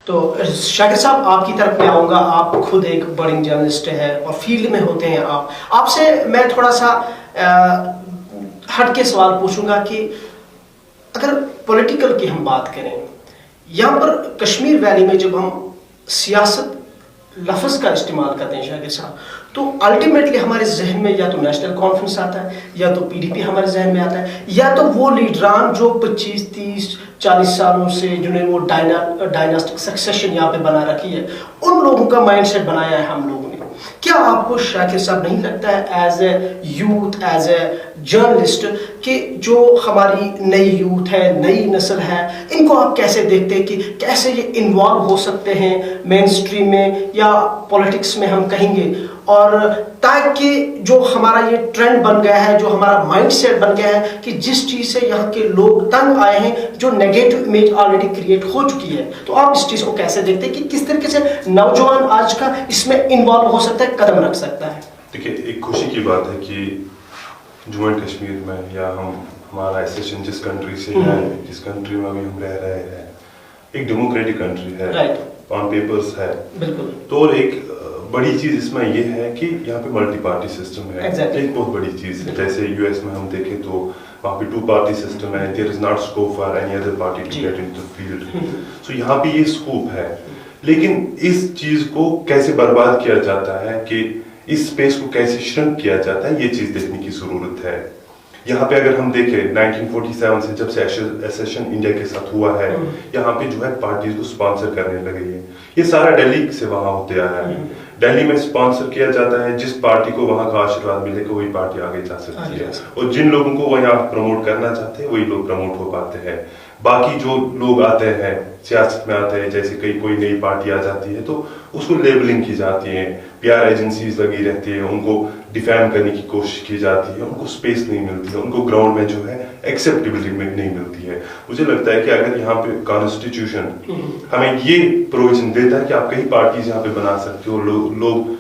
تو شاکر صاحب آپ کی طرف میں آؤں گا. آپ خود ایک برڈنگ جرنلسٹ ہیں اور فیلڈ میں ہوتے ہیں. آپ سے میں تھوڑا سا ہٹ کے سوال پوچھوں گا کہ اگر پولیٹیکل کی ہم بات کریں، یہاں پر کشمیر ویلی میں جب ہم سیاست لفظ کا استعمال کرتے ہیں شاکر صاحب، تو الٹیمیٹلی ہمارے ذہن میں یا تو نیشنل کانفرنس آتا ہے، یا تو پی ڈی پی ہمارے ذہن میں آتا ہے، یا تو وہ لیڈران جو 25 30 40 سالوں سے جنہیں وہ ڈائناسٹک سکسیشن یہاں پہ بنا رکھی ہے، ان لوگوں کا مائنڈ سیٹ بنایا ہے ہم لوگوں نے. کیا آپ کو شاکر صاحب نہیں لگتا ہے as a youth, as a journalist, کہ جو ہماری نئی یوتھ ہے، نئی نسل ہے، ان کو آپ کیسے دیکھتے ہیں کہ کیسے یہ انوالو ہو سکتے ہیں مین اسٹریم میں یا پولیٹکس میں ہم کہیں گے، اور تاکہ جو ہمارا یہ ٹرینڈ بن گیا ہے، جو ہمارا مائنڈ سیٹ بن گیا ہے کہ جس چیز سے یہاں کے لوگ تنگ آئے ہیں، جو نیگیٹو امیج آلریڈی کریٹ ہو چکی ہے، تو آپ اس چیز کو کیسے دیکھتے ہیں کہ کس طریقے سے نوجوان آج کا اس میں انوالو ہو سکتا ہے، قدم رکھ سکتا ہے؟ دیکھیے، ایک خوشی کی بات ہے کہ جموں اینڈ کشمیر میں یا ہمارا ایسوسیشن جس کنٹری سے ہے، جس کنٹری میں ابھی ہم رہ رہے ہیں، ایک ڈیموکریٹک کنٹری ہے، آن پیپرز ہے. بالکل. تو ایک بڑی چیز اس میں یہ ہے کہ یہاں پہ ملٹی پارٹی سسٹم ہے. ایک بہت بڑی چیز ہے. جیسے یو ایس میں ہم دیکھیں تو وہاں پہ 2 پارٹی سسٹم ہے. There is not scope for any other party to get in to field. So یہاں پہ یہ اسکوپ ہے. لیکن اس چیز کو کیسے برباد کیا جاتا ہے، کہ اس اسپیس کو کیسے شرنک کیا جاتا ہے، یہ چیز دیکھنے کی ضرورت ہے. یہاں پہ اگر ہم دیکھیں 1947 سے جب سے ایسیشن انڈیا کے ساتھ ہوا ہے، یہاں پہ جو ہے پارٹیز کو اسپانسر کرنے لگے ہیں. یہ سارا دہلی سے وہاں ہوتے آیا ہے. دہلی میں اسپانسر کیا جاتا ہے، جس پارٹی کو وہاں کا آشیرواد ملے گا وہی پارٹی آگے جا سکتی ہے، اور جن لوگوں کو وہ یہاں پروموٹ کرنا چاہتے ہیں وہی لوگ پروموٹ ہو پاتے ہیں. باقی جو لوگ آتے ہیں سیاست میں آتے ہیں، جیسے کوئی نئی پارٹی آ جاتی ہے تو اس کو لیبلنگ کی جاتی ہے، پی آر ایجنسیز لگی رہتی ہیں، ان کو ڈیفیم کرنے کی کوشش کی جاتی ہے، ان کو اسپیس نہیں ملتی ہے، ان کو گراؤنڈ میں جو ہے ایکسیپٹیبلٹی نہیں ملتی ہے. مجھے لگتا ہے کہ اگر یہاں پہ کانسٹیٹیوشن ہمیں یہ پروویژن دیتا ہے کہ آپ کئی پارٹیز یہاں پہ بنا سکتے ہو، لوگ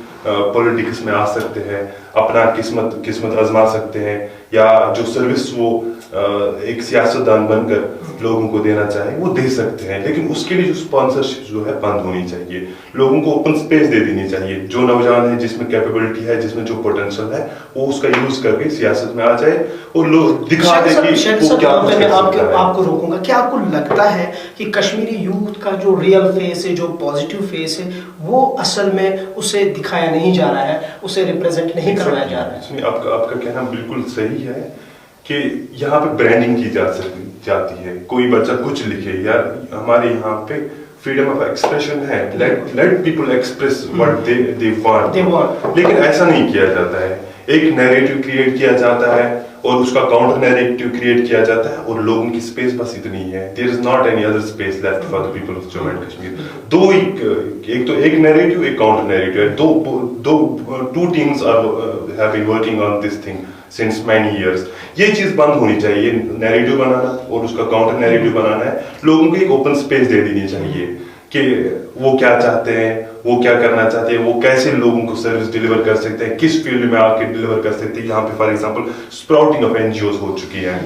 پولیٹکس میں آ سکتے ہیں، اپنا قسمت آزما سکتے ہیں، یا جو سروس وہ ایک سیاستدان بن کر لوگوں کو دینا چاہیں وہ دے سکتے ہیں. لیکن اس کے لیے جو اسپانسرشپ جو ہے بند ہونی چاہیے، لوگوں کو اوپن اسپیس دے دینی چاہیے. جو نوجوان ہے، جس میں کیپیبلٹی ہے، جس میں جو پوٹینشیل ہے، وہ اس کا یوز کر کے سیاست میں آ جائے اور لوگ دکھا دے کہ وہ کیا کچھ کر سکتا ہے. آپ کو روکوں گا، کیا آپ کو لگتا ہے کہ کشمیری یوتھ کا جو ریئل فیس ہے، جو پازیٹیو فیس ہے، وہ اصل میں اسے دکھایا نہیں جا رہا ہے، اسے ریپرزینٹ نہیں کروایا جا رہا ہے؟ آپ کا کہنا بالکل صحیح ہے کہ یہاں پہ برانڈنگ کی جاتی ہے. کوئی بچہ کچھ لکھے، یار ہمارے یہاں پہ فریڈم آف ایکسپریشن ہے، let people express what they want. لیکن ایسا نہیں کیا جاتا ہے. ایک نیریٹو کریٹ کیا جاتا ہے اور اس کا کاؤنٹر نیریٹو کریٹ کیا جاتا ہے، اور لوگوں کی اسپیس بس اتنی ہے. There is not any other space left for the people of Jammu and Kashmir. ایک تو ایک نیریٹو، ایک کاؤنٹر نیریٹو ہے. Two teams have been working on this thing since many years. یہ چیز بند ہونی چاہیے. نیریٹو بنانا اور اس کا کاؤنٹر نیریٹو بنانا ہے. لوگوں کو ایک اوپن اسپیس دے دینی چاہیے کہ وہ کیا چاہتے ہیں، وہ کیا کرنا چاہتے ہیں، وہ کیسے لوگوں کو سروس ڈیلیور کر سکتے ہیں، کس فیلڈ میں آ کے ڈیلیور کر سکتے ہیں. یہاں پہ for example sprouting of N G Os ہو چکی ہے.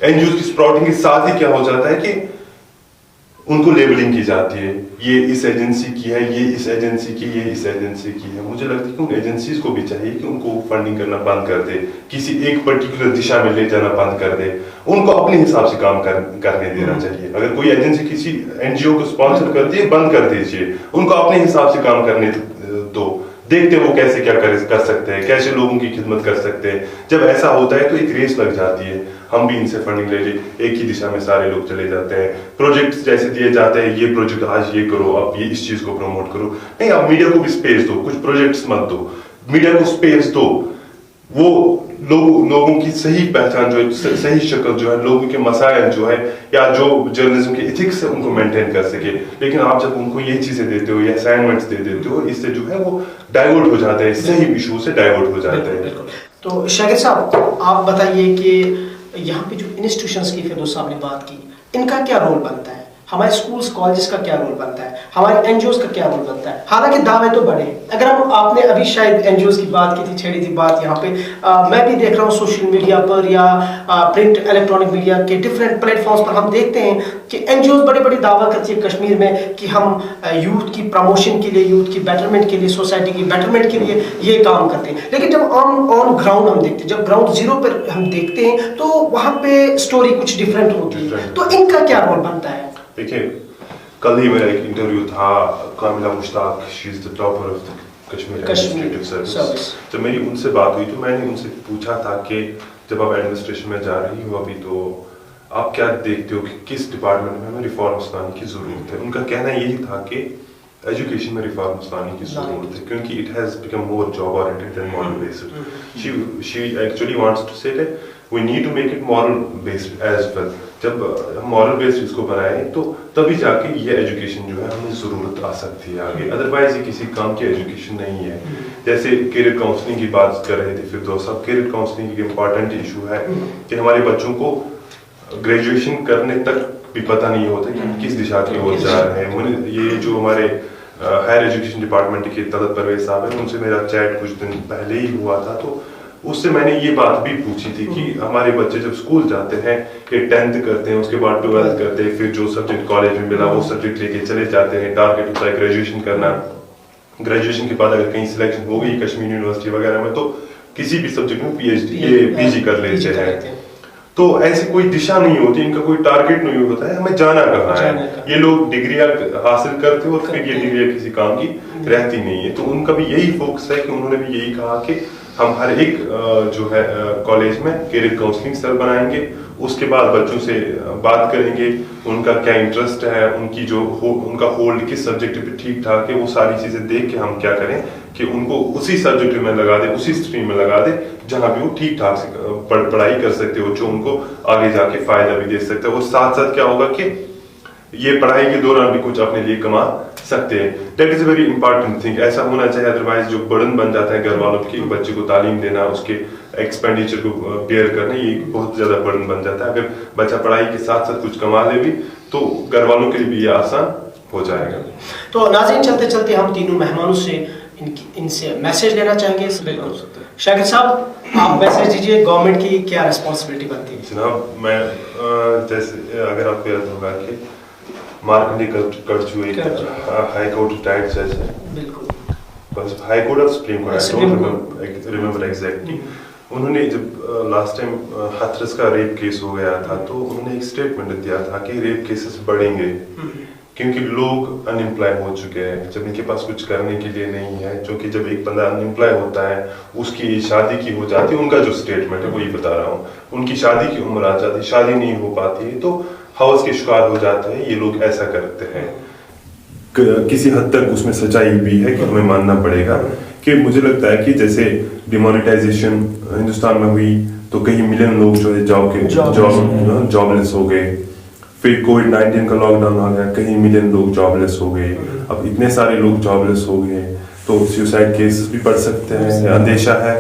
این جی اوز کی اسپراؤٹنگ کے ساتھ ہی کیا ہو جاتا ہے کہ ان کو لیبلنگ کی جاتی ہے، یہ اس ایجنسی کی ہے، یہ اس ایجنسی کی، یہ اس ایجنسی کی ہے. مجھے لگتا ہے کہ ان ایجنسیز کو بھی چاہیے کہ ان کو فنڈنگ کرنا بند کر دے، کسی ایک پرٹیکولر دشا میں لے جانا بند کر دے. ان کو اپنے حساب سے کام کرنے دینا چاہیے. اگر کوئی ایجنسی کسی این جی او کو اسپانسر کرتی ہے، بند کر دیجیے. ان کو اپنے حساب سے کام کرنے دو. دیکھتے وہ کیسے کیا کر سکتے ہیں، کیسے لوگوں کی خدمت کر سکتے ہیں. جب ایسا ہوتا ہے تو ایک ریس لگ جاتی ہے، ہم بھی ان سے فنڈنگ لے لیں، ایک ہی دشا میں سارے لوگ چلے جاتے ہیں. پروجیکٹس جیسے دیے جاتے ہیں، یہ پروجیکٹ آج یہ کرو، اب یہ اس چیز کو پروموٹ کرو. نہیں، آپ میڈیا کو بھی اسپیس دو. کچھ پروجیکٹس مت دو، میڈیا کو اسپیس دو. وہ لوگوں کی صحیح پہچان جو ہے، صحیح شکل جو ہے، لوگوں کے مسائل جو ہے یا جو جرنلزم کے ایتھکس ہے ان کو مینٹین کر سکے. لیکن آپ جب ان کو یہ چیزیں دیتے ہو یا اسائنمنٹس دے دیتے ہو، اس سے جو ہے وہ ڈائیورٹ ہو جاتے ہیں، صحیح ایشو سے ڈائیورٹ ہو جاتے ہیں. تو شاکر صاحب آپ بتائیے کہ یہاں پہ جو انسٹیٹیوشنس کی فیروز صاحب نے بات کی، ان کا کیا رول بنتا ہے؟ हमारे स्कूल्स कॉलेजेस का क्या रोल बनता है, हमारे एनजीओज का क्या रोल बनता है। हालांकि दावे तो बड़े हैं। अगर हम आपने अभी शायद एनजीओज की बात की थी, छेड़ी थी बात यहाँ पे, मैं भी देख रहा हूँ सोशल मीडिया पर या प्रिंट इलेक्ट्रॉनिक मीडिया के डिफरेंट प्लेटफॉर्म्स पर हम देखते हैं कि एनजीओज बड़े बड़े दावा करती है कश्मीर में कि हम यूथ की प्रमोशन के लिए, यूथ की बेटरमेंट के लिए, सोसाइटी की बेटरमेंट के लिए ये काम करते हैं। लेकिन जब ऑन ग्राउंड हम देखते हैं, जब ग्राउंड जीरो पर हम देखते हैं तो वहाँ पे स्टोरी कुछ डिफरेंट होती है। तो इनका क्या रोल बनता है? देखिए, कल ही मेरा एक इंटरव्यू था Kamila Mushtaq, she is the topper of the Kashmir administrative service. जब मेरी उनसे बात हुई तो मैंने उनसे पूछा था कि जब आप एडमिनिस्ट्रेशन में जा रही हो अभी, तो आप क्या देखते हो कि किस डिपार्टमेंट में हमें रिफॉर्म्स लाने की जरूरत है। उनका कहना यही था कि एजुकेशन में रिफॉर्म्स लाने की जरूरत है, क्योंकि it has become more job oriented than moral based. She actually wants to say that we need to make it moral based as well. जब हम मॉरल बेस्ड इसको बनाए तो तभी जाके ये एजुकेशन जो है हमें जरूरत आ सकती है आगे, अदरवाइज ये किसी काम की एजुकेशन नहीं है। जैसे करियर काउंसलिंग की बात कर रहे थे फिरदौस साहब, करियर काउंसलिंग एक इम्पॉर्टेंट इशू है कि हमारे बच्चों को ग्रेजुएशन करने तक भी पता नहीं होता कि हम किस दिशा की ओर जा रहे हैं। ये जो हमारे हायर एजुकेशन डिपार्टमेंट के तलत परवेज साहब हैं, उनसे मेरा चैट कुछ दिन पहले ही हुआ था, तो उससे मैंने ये बात भी पूछी थी कि हमारे बच्चे जब स्कूल जाते हैं, कि 10th करते हैं, उसके बाद 12th करते हैं, फिर जो सब्जेक्ट कॉलेज में मिला वो सब्जेक्ट लेके चले जाते हैं, टारगेट होता है ग्रेजुएशन करना। ग्रेजुएशन के बाद अगर कहीं सिलेक्शन हो गई कश्मीर यूनिवर्सिटी वगैरह में, तो किसी भी सब्जेक्ट में पीजी कर लेते हैं। तो ऐसी कोई दिशा नहीं होती, इनका कोई टारगेट नहीं होता है हमें जाना कहाँ है। ये लोग डिग्रियां हासिल करते हो, फिर ये डिग्रियां किसी काम की रहती नहीं है। तो उनका भी यही फोकस है कि उन्होंने भी यही कहा कि हम हर एक जो है कॉलेज में करियर काउंसलिंग सेल बनाएंगे, उसके बाद बच्चों से बात करेंगे उनका क्या इंटरेस्ट है, उनकी जो उनका होल्ड किस सब्जेक्ट पे ठीक ठाक है, वो सारी चीजें देख के हम क्या करें कि उनको उसी सब्जेक्ट में लगा दे, उसी स्ट्रीम में लगा दे जहां भी वो ठीक ठाक से पढ़ाई कर सकते हो, जो उनको आगे जाके फायदा भी दे सकता है। और साथ साथ क्या होगा कि ये पढ़ाई के दौरान भी कुछ अपने लिए कमा सकते हैं। That is a very important thing. ऐसा होना चाहिए, अदरवाइज जो बर्डन बन जाता है घर वालों की, बच्चे को तालीम देना, उसके एक्सपेंडिचर को बेयर करना, ये बहुत ज्यादा बर्डन बन जाता है। अगर बच्चा पढ़ाई के साथ साथ कुछ कमा ले भी तो घर वालों के लिए भी ये आसान हो जाएगा। तो नाज़रीन, चलते चलते हम तीनों मेहमानों से इनसे मैसेज लेना चाहेंगे। शाकिर साहब, आप मैसेज दीजिए, गवर्नमेंट की क्या रिस्पॉन्सिबिलिटी बनती है? जनाब, मैं जैसे अगर आपको याद होगा कि मार्कंडी कड़चू एक हाई कोर्ट रिटायर्ड जज है, बिल्कुल, बस high court of supreme court, I don't remember exactly. उन्होंने जब लास्ट टाइम हाथरस का रेप केस हो गया था, तो उन्होंने एक स्टेटमेंट दिया था कि रेप केसेस बढ़ेंगे क्योंकि लोग अनएम्प्लॉय हो चुके हैं, जब इनके पास कुछ करने के लिए नहीं है। क्योंकि जब एक बंदा अनएम्प्लॉय होता है, उसकी शादी की हो जाती है, उनका जो स्टेटमेंट है वही बता रहा हूँ, उनकी शादी की उम्र आ जाती है, शादी नहीं हो पाती है, तो हाउस के शिकार हो जाते हैं। ये लोग ऐसा करते हैं। किसी हद तक उसमें सच्चाई भी है कि हमें मानना पड़ेगा कि मुझे लगता है कि जैसे डिमोनेटाइजेशन हिंदुस्तान में हुई तो कई मिलियन लोग जो है जॉबलेस हो गए। फिर कोविड-19 का लॉकडाउन आ गया, कई मिलियन लोग जॉबलेस हो गए। अब इतने सारे लोग जॉबलेस हो गए तो सुसाइड केसेस भी बढ़ सकते हैं, अंदेशा है।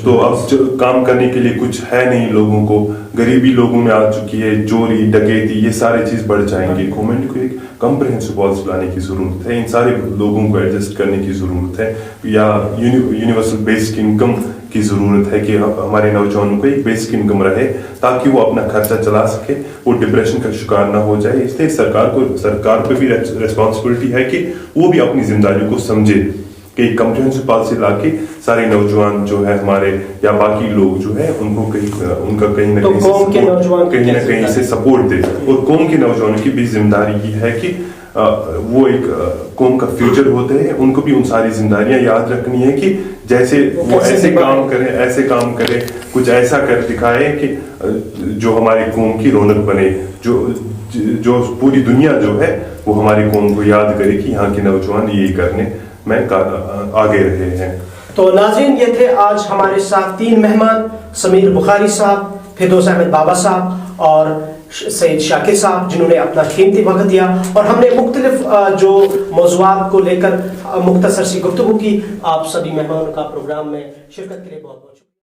तो अब जो काम करने के लिए कुछ है नहीं लोगों को, गरीबी लोगों में आ चुकी है, चोरी डकैती ये सारी चीज बढ़ जाएंगे। गवर्नमेंट को एक कम्प्रिहेंसिव पॉलिसी लाने की जरूरत है, इन सारे लोगों को एडजस्ट करने की जरूरत है, या यूनिवर्सल बेसिक इनकम की जरूरत है कि हमारे नौजवानों को एक बेसिक इनकम रहे ताकि वो अपना खर्चा चला सके, वो डिप्रेशन का शिकार ना हो जाए। इसलिए सरकार पे भी रिस्पॉन्सिबिलिटी है कि वो भी अपनी जिम्मेदारियों को समझे कि कम्प्रिहेंसिव पॉलिसी लाके सारे नौजवान जो है हमारे या बाकी लोग जो है उनको उनका कहीं ना कहीं से सपोर्ट दे। और कौम के नौजवानों की भी जिम्मेदारी ये है कि वो एक कौम का फ्यूचर होते हैं, उनको भी उन सारी जिम्मेदारियां याद रखनी है कि जैसे वो ऐसे काम करें, कुछ ऐसा कर दिखाए कि जो हमारी कौम की रौनक बने, जो पूरी दुनिया जो है वो हमारी कौम को याद करे कि यहाँ के नौजवान यही करने में आगे रहे हैं। तो नाज़रीन, ये थे आज हमारे साथ तीन मेहमान, समीर बुखारी साहब, फिरदौस अहमद बाबा साहब और सईद शाकिर साहब, जिन्होंने अपना कीमती वक्त दिया और हमने मुख्तलिफ जो मौज़ूआत को लेकर मुख्तसर सी गुफ्तगू की। आप सभी मेहमानों का प्रोग्राम में शिरकत के लिए बहुत बहुत